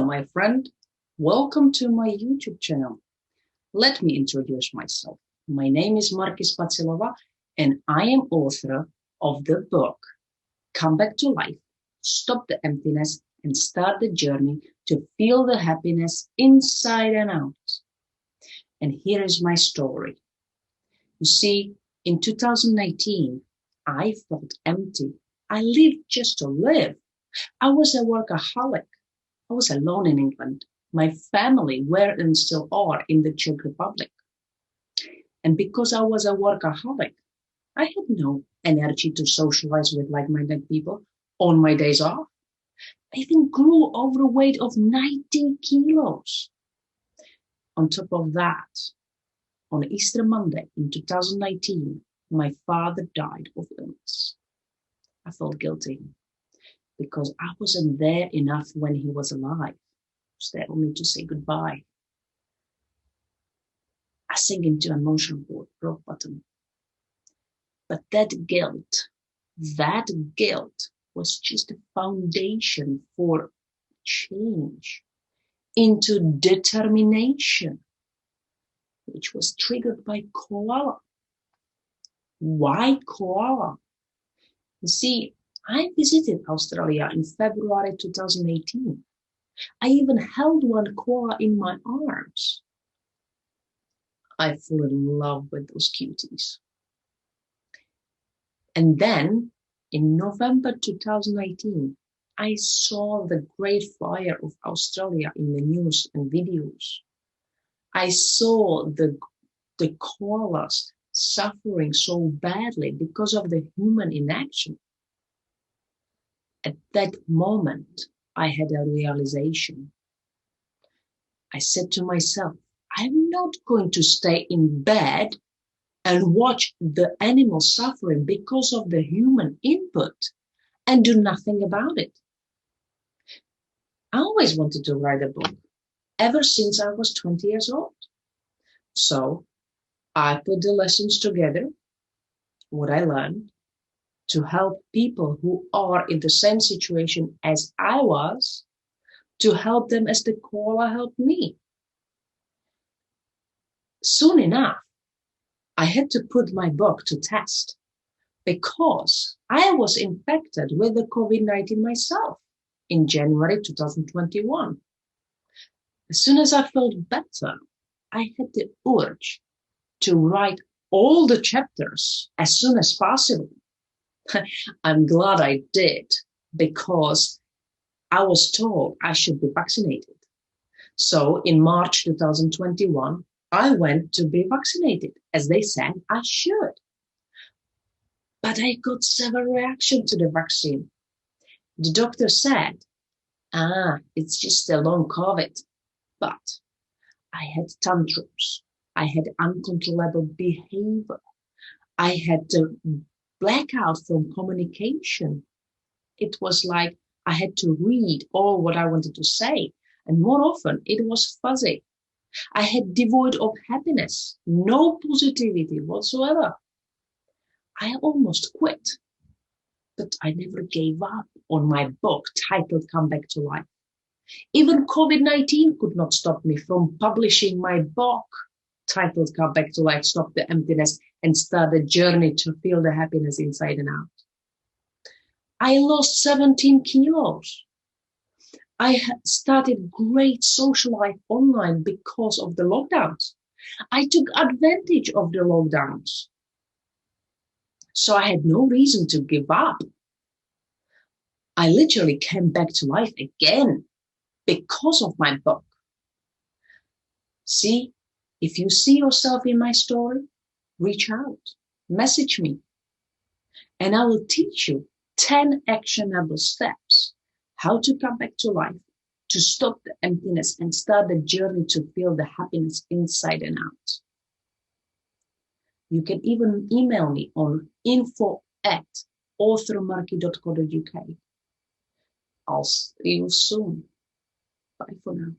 my friend. Welcome to my YouTube channel. Let me introduce myself. My name is Marki Spacilova, and I am author of the book, Come Back to Life, Stop the Emptiness, and Start the Journey to Feel the Happiness Inside and Out. And here is my story. You see, in 2019, I felt empty. I lived just to live. I was a workaholic. I was alone in England. My family were and still are in the Czech Republic. And because I was a workaholic, I had no energy to socialize with like-minded people on my days off. I even grew overweight of 90 kilos. On top of that, on Easter Monday in 2019, my father died of illness. I felt guilty because I wasn't there enough when he was alive. I was there only to say goodbye. I sank into emotional rock bottom. But that guilt was just a foundation for change into determination, which was triggered by Koala. Why Koala? You see, I visited Australia in February 2018. I even held one koala in my arms. I fell in love with those cuties. And then, in November 2018, I saw the Great Fire of Australia in the news and videos. I saw the koalas suffering so badly because of the human inaction. At that moment, I had a realization. I said to myself, I'm not going to stay in bed and watch the animals suffering because of the human input and do nothing about it. I always wanted to write a book ever since I was 20 years old. So I put the lessons together, what I learned, to help people who are in the same situation as I was, to help them as the koala helped me. Soon enough, I had to put my book to test because I was infected with the COVID-19 myself in January 2021. As soon as I felt better, I had the urge to write all the chapters as soon as possible. I'm glad I did because I was told I should be vaccinated. So in March 2021, I went to be vaccinated, as they said I should. But I got several reactions to the vaccine. The doctor said, it's just a long COVID. But I had tantrums. I had uncontrollable behavior. I had to black out from communication. It was like I had to read all what I wanted to say. And more often, it was fuzzy. I had devoid of happiness, no positivity whatsoever. I almost quit, but I never gave up on my book titled Come Back to Life. Even COVID-19 could not stop me from publishing my book titled Come Back to Life, Stop the Emptiness, and Start the Journey to Feel the Happiness Inside and Out. I lost 17 kilos. I started great social life online because of the lockdowns. I took advantage of the lockdowns. So I had no reason to give up. I literally came back to life again because of my book. See, if you see yourself in my story, reach out, message me, and I will teach you 10 actionable steps how to come back to life, to stop the emptiness and start the journey to feel the happiness inside and out. You can even email me on info@authormarki.co.uk. I'll see you soon. Bye for now.